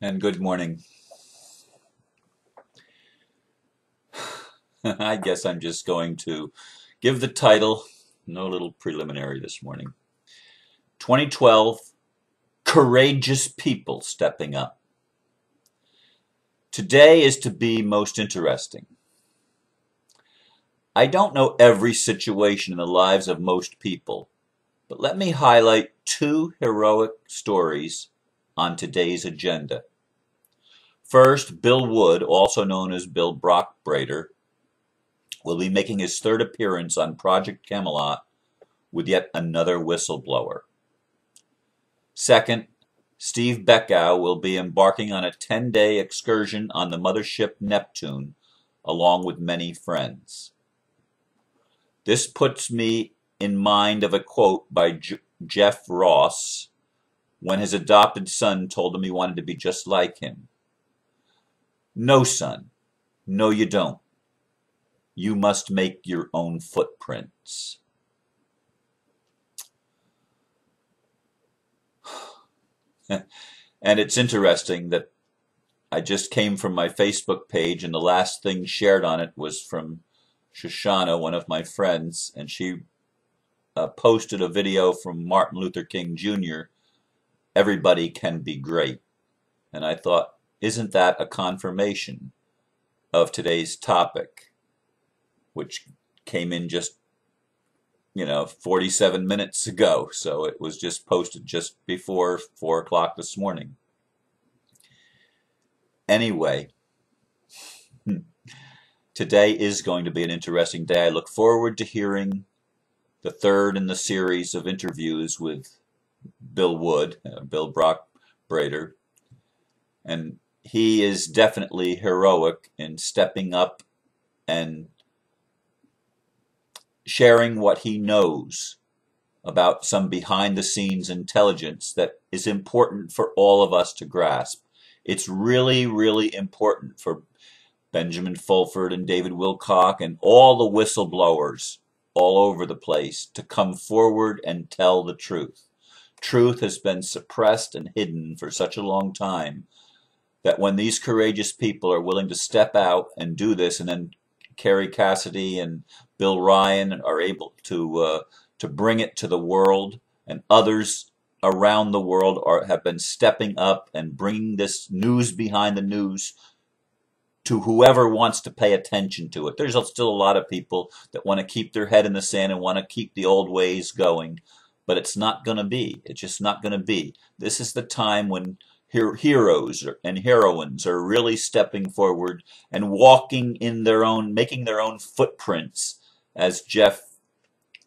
And good morning. I guess I'm just going to give the title, no little preliminary this morning. 2012, Courageous People Stepping Up. Today is to be most interesting. I don't know every situation in the lives of most people, but let me highlight two heroic stories on today's agenda. First, Bill Wood, also known as Bill Brockbrader, will be making his third appearance on Project Camelot with yet another whistleblower. Second, Steve Beckow will be embarking on a 10-day excursion on the mothership Neptune, along with many friends. This puts me in mind of a quote by Geoff Ross when his adopted son told him he wanted to be just like him. "No, son. No, you don't. You must make your own footprints." And it's interesting that I just came from my Facebook page, and the last thing shared on it was from Shoshana, one of my friends, and she posted a video from Martin Luther King Jr., "Everybody can be great." And I thought, isn't that a confirmation of today's topic, which came in just 47 minutes ago. So it was just posted just before 4 o'clock this morning. Anyway, today is going to be an interesting day. I look forward to hearing the third in the series of interviews with Bill Wood, Bill Brockbrader, and he is definitely heroic in stepping up and sharing what he knows about some behind-the-scenes intelligence that is important for all of us to grasp. It's really, really important for Benjamin Fulford and David Wilcock and all the whistleblowers all over the place to come forward and tell the truth. Truth has been suppressed and hidden for such a long time that when these courageous people are willing to step out and do this, and then Kerry Cassidy and Bill Ryan are able to bring it to the world, and others around the world have been stepping up and bringing this news behind the news to whoever wants to pay attention to it. There's still a lot of people that want to keep their head in the sand and want to keep the old ways going, but it's not going to be. It's just not going to be. This is the time when heroes and heroines are really stepping forward and walking in their own, making their own footprints, as Geoff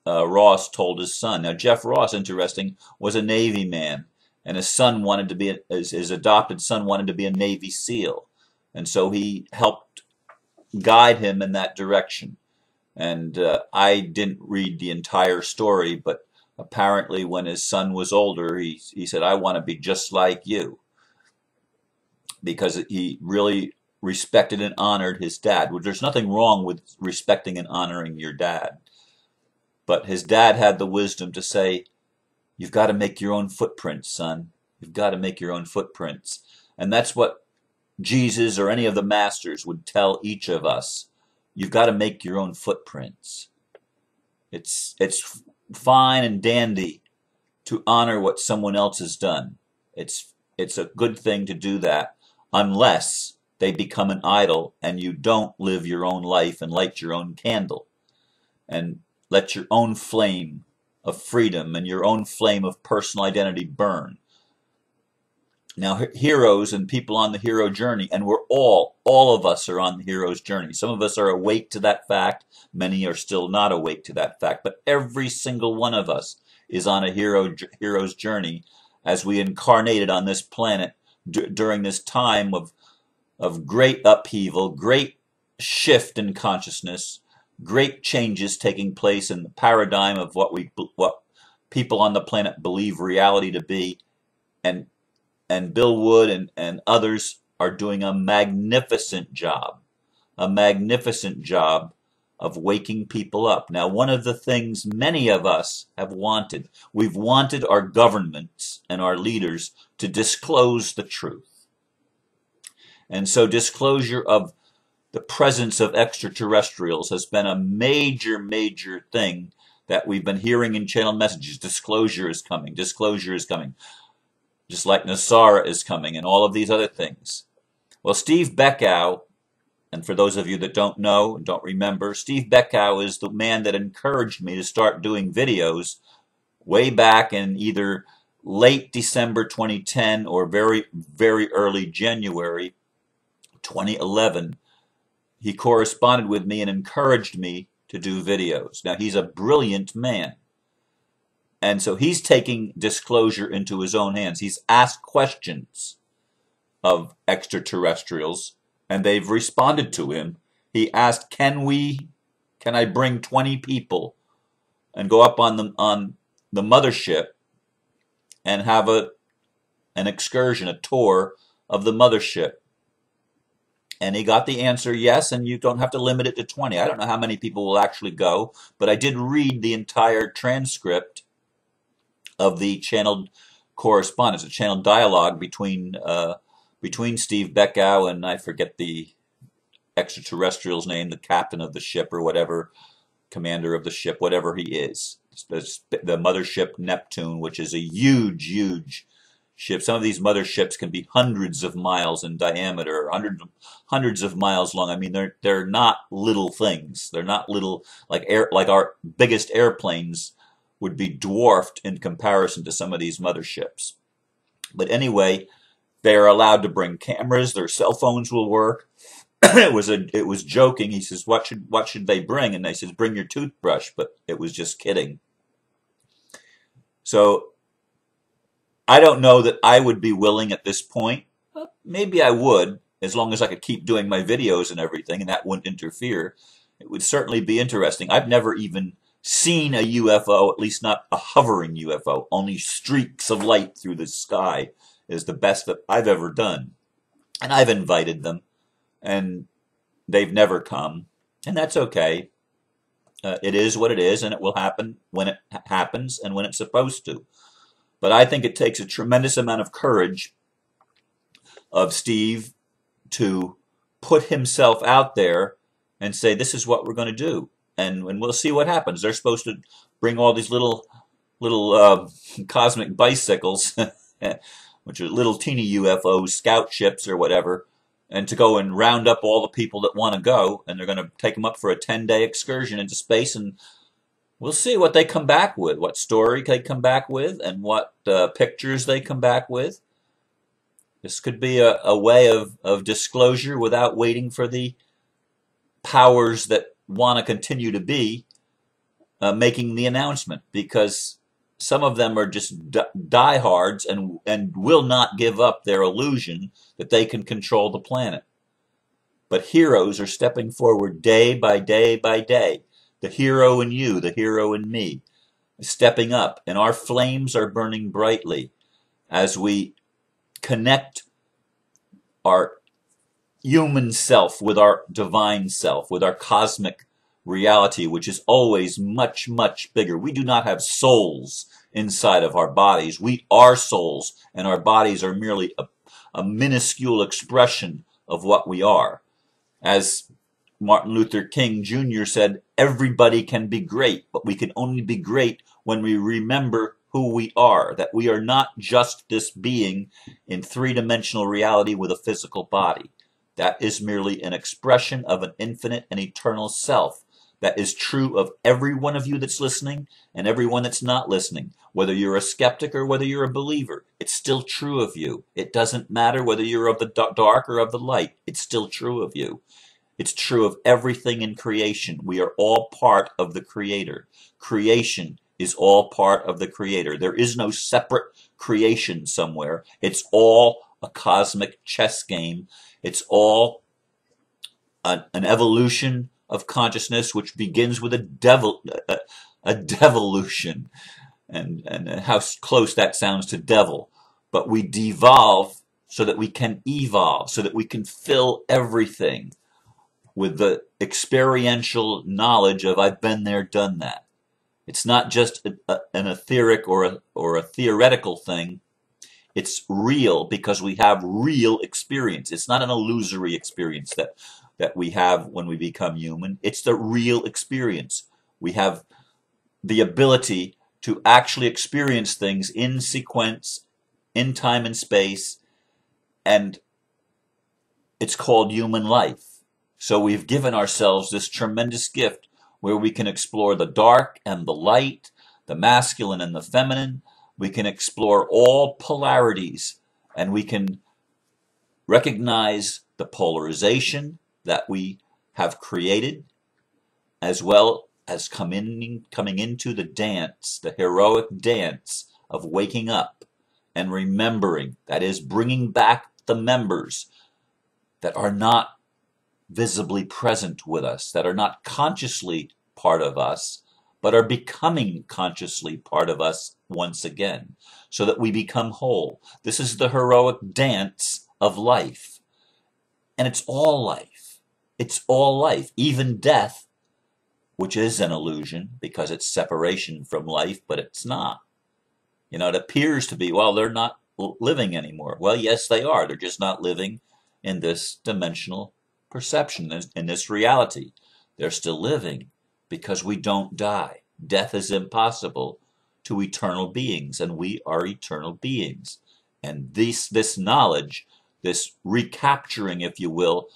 Ross told his son. Now, Geoff Ross, interesting, was a Navy man, and his son wanted to be, his adopted son wanted to be a Navy SEAL, and so he helped guide him in that direction. And I didn't read the entire story, but apparently when his son was older, he said, "I want to be just like you," because he really respected and honored his dad. Well, there's nothing wrong with respecting and honoring your dad. But his dad had the wisdom to say, "You've got to make your own footprints, son. You've got to make your own footprints." And that's what Jesus or any of the masters would tell each of us. You've got to make your own footprints. It's fine and dandy to honor what someone else has done. It's a good thing to do that, unless they become an idol and you don't live your own life and light your own candle and let your own flame of freedom and your own flame of personal identity burn. Now, heroes and people on the hero journey, and we're all of us are on the hero's journey. Some of us are awake to that fact. Many are still not awake to that fact. But every single one of us is on a hero's journey as we incarnated on this planet during this time of great upheaval, great shift in consciousness, great changes taking place in the paradigm of what people on the planet believe reality to be. And Bill Wood and others are doing a magnificent job of waking people up. Now, one of the things many of us have wanted, we've wanted our governments and our leaders to disclose the truth. And so disclosure of the presence of extraterrestrials has been a major, major thing that we've been hearing in channel messages. Disclosure is coming. Disclosure is coming. Just like Nasara is coming and all of these other things. Well, Steve Beckow, and for those of you that don't know and don't remember, Steve Beckow is the man that encouraged me to start doing videos way back in either late December 2010 or very, very early January 2011. He corresponded with me and encouraged me to do videos. Now, he's a brilliant man. And so he's taking disclosure into his own hands. He's asked questions of extraterrestrials, and they've responded to him. He asked, can I bring 20 people and go up on the mothership and have an excursion, a tour of the mothership? And he got the answer, yes, and you don't have to limit it to 20. I don't know how many people will actually go, but I did read the entire transcript of the channeled correspondence, a channeled dialogue between Steve Beckow and I forget the extraterrestrial's name, the captain of the ship or whatever, commander of the ship, whatever he is. The mothership Neptune, which is a huge, huge ship. Some of these motherships can be hundreds of miles in diameter, hundreds of miles long. I mean, they're not little things. They're not little like our biggest airplanes would be dwarfed in comparison to some of these motherships. But anyway, they are allowed to bring cameras. Their cell phones will work. It was joking. He says, "What should they bring?" And they says, "Bring your toothbrush." But it was just kidding. So I don't know that I would be willing at this point. Maybe I would, as long as I could keep doing my videos and everything, and that wouldn't interfere. It would certainly be interesting. I've never even seen a UFO, at least not a hovering UFO. Only streaks of light through the sky is the best that I've ever done. And I've invited them, and they've never come. And that's okay. It is what it is, and it will happen when it happens and when it's supposed to. But I think it takes a tremendous amount of courage of Steve to put himself out there and say, this is what we're going to do. And we'll see what happens. They're supposed to bring all these little cosmic bicycles, which are little teeny UFOs, scout ships or whatever, and to go and round up all the people that want to go. And they're going to take them up for a 10-day excursion into space, and we'll see what they come back with, what story they come back with, and what pictures they come back with. This could be a way of disclosure without waiting for the powers that want to continue to be making the announcement, because some of them are just diehards and will not give up their illusion that they can control the planet. But heroes are stepping forward day by day by day. The hero in you, the hero in me, is stepping up, and our flames are burning brightly as we connect our human self with our divine self, with our cosmic reality, which is always much, much bigger. We do not have souls inside of our bodies. We are souls, and our bodies are merely a minuscule expression of what we are. As Martin Luther King Jr. said, everybody can be great, but we can only be great when we remember who we are, that we are not just this being in three-dimensional reality with a physical body. That is merely an expression of an infinite and eternal self. That is true of every one of you that's listening and everyone that's not listening. Whether you're a skeptic or whether you're a believer, it's still true of you. It doesn't matter whether you're of the dark or of the light. It's still true of you. It's true of everything in creation. We are all part of the Creator. Creation is all part of the Creator. There is no separate creation somewhere. It's all a cosmic chess game. It's all an evolution of consciousness, which begins with a devolution, and how close that sounds to devil. But we devolve so that we can evolve, so that we can fill everything with the experiential knowledge of I've been there, done that. It's not just an etheric or a theoretical thing. It's real because we have real experience. It's not an illusory experience that we have when we become human. It's the real experience. We have the ability to actually experience things in sequence, in time and space, and it's called human life. So we've given ourselves this tremendous gift where we can explore the dark and the light, the masculine and the feminine. We can explore all polarities, and we can recognize the polarization that we have created, as well as coming into the dance, the heroic dance of waking up and remembering. That is, bringing back the members that are not visibly present with us, that are not consciously part of us, but are becoming consciously part of us once again, so that we become whole. This is the heroic dance of life. And it's all life. It's all life. Even death, which is an illusion because it's separation from life, but it's not. You know, it appears to be, well, they're not living anymore. Well, yes, they are. They're just not living in this dimensional perception, in this reality. They're still living because we don't die. Death is impossible to eternal beings, and we are eternal beings. And this knowledge, this recapturing, if you will,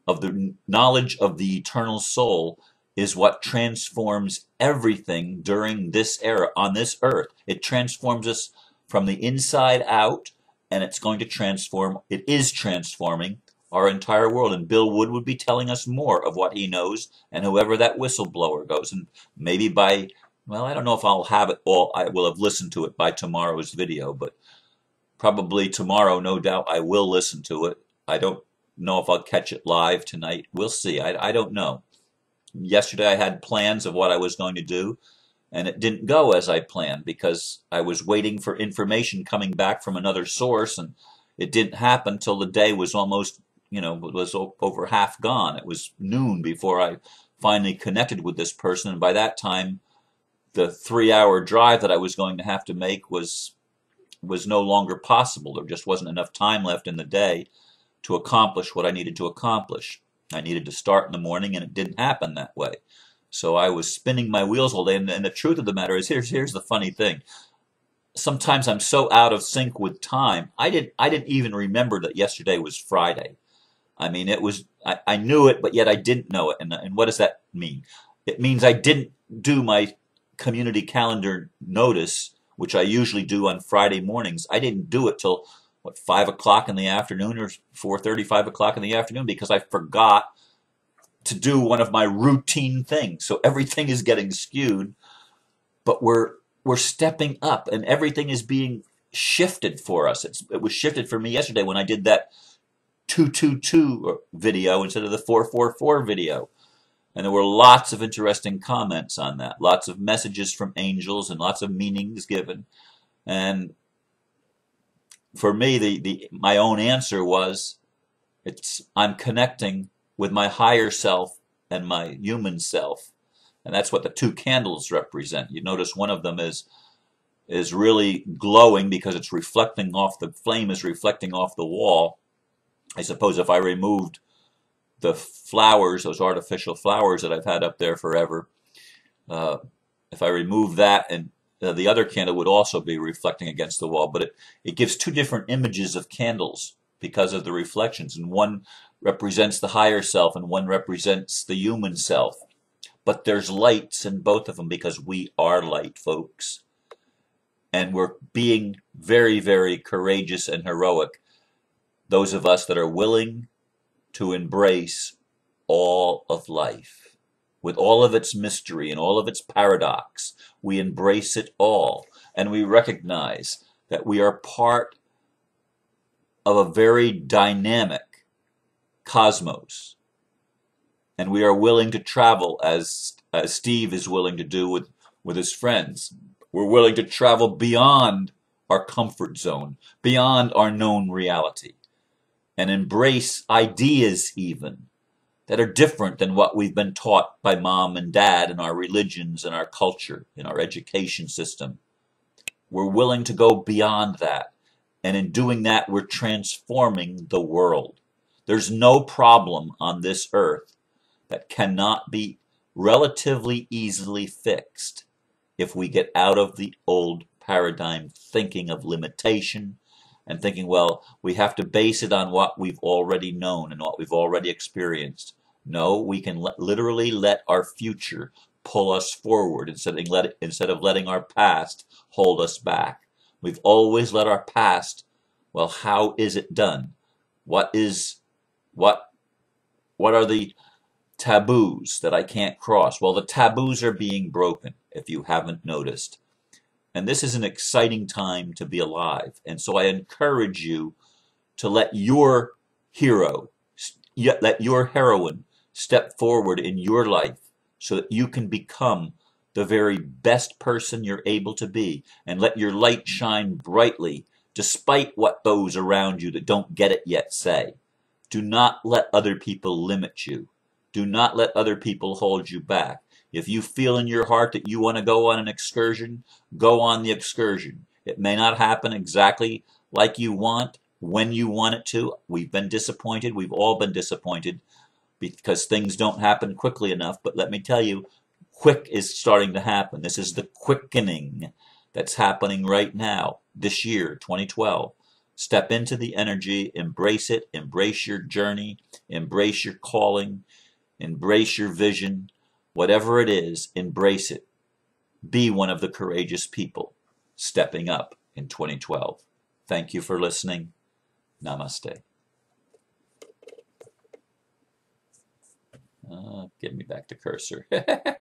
of the knowledge of the eternal soul is what transforms everything during this era, on this earth. It transforms us from the inside out, and it's going to transform, it is transforming our entire world. And Bill Wood would be telling us more of what he knows, and whoever that whistleblower goes. And maybe by, well, I don't know if I'll have it all, I will have listened to it by tomorrow's video, but probably tomorrow, no doubt, I will listen to it. I don't know if I'll catch it live tonight. We'll see. I don't know. Yesterday I had plans of what I was going to do, and it didn't go as I planned because I was waiting for information coming back from another source, and it didn't happen till the day was almost, you know, was over half gone. It was noon before I finally connected with this person, and by that time the 3-hour drive that I was going to have to make was no longer possible. There just wasn't enough time left in the day to accomplish what I needed to accomplish. I needed to start in the morning, and it didn't happen that way. So I was spinning my wheels all day, and the truth of the matter is, here's the funny thing. Sometimes I'm so out of sync with time, I didn't even remember that yesterday was Friday. I mean, it was, I knew it, but yet I didn't know it. And what does that mean? It means I didn't do my community calendar notice, which I usually do on Friday mornings. I didn't do it till, what, 5 o'clock in the afternoon, or 4:30, 5 o'clock in the afternoon, because I forgot to do one of my routine things. So everything is getting skewed, but we're stepping up, and everything is being shifted for us. It was shifted for me yesterday when I did that 222 video instead of the 444 video. And there were lots of interesting comments on that, lots of messages from angels and lots of meanings given. And for me, my own answer was, I'm connecting with my higher self and my human self. And that's what the two candles represent. You notice one of them is really glowing because it's reflecting off, the flame is reflecting off the wall. I suppose if I removed the flowers, those artificial flowers that I've had up there forever, if I remove that, and the other candle would also be reflecting against the wall, but it gives two different images of candles because of the reflections, and one represents the higher self and one represents the human self. But there's lights in both of them because we are light, folks. And we're being very, very courageous and heroic, those of us that are willing to embrace all of life. With all of its mystery and all of its paradox, we embrace it all, and we recognize that we are part of a very dynamic cosmos, and we are willing to travel as Steve is willing to do with his friends. We're willing to travel beyond our comfort zone, beyond our known reality, and embrace ideas even that are different than what we've been taught by mom and dad in our religions and our culture, in our education system. We're willing to go beyond that And in doing that, we're transforming the world. There's no problem on this earth that cannot be relatively easily fixed if we get out of the old paradigm thinking of limitation and thinking, well, we have to base it on what we've already known and what we've already experienced. No, we can literally let our future pull us forward instead of letting our past hold us back. We've always let our past, well, how is it done? What are the taboos that I can't cross? Well, the taboos are being broken, if you haven't noticed. And this is an exciting time to be alive. And so I encourage you to let your hero, let your heroine step forward in your life so that you can become the very best person you're able to be, and let your light shine brightly despite what those around you that don't get it yet say. Do not let other people limit you. Do not let other people hold you back. If you feel in your heart that you want to go on an excursion, go on the excursion. It may not happen exactly like you want, when you want it to. We've been disappointed. We've all been disappointed because things don't happen quickly enough. But let me tell you, quick is starting to happen. This is the quickening that's happening right now, this year, 2012. Step into the energy, embrace it, embrace your journey, embrace your calling, embrace your vision. Whatever it is, embrace it. Be one of the courageous people stepping up in 2012. Thank you for listening. Namaste. Give me back the cursor.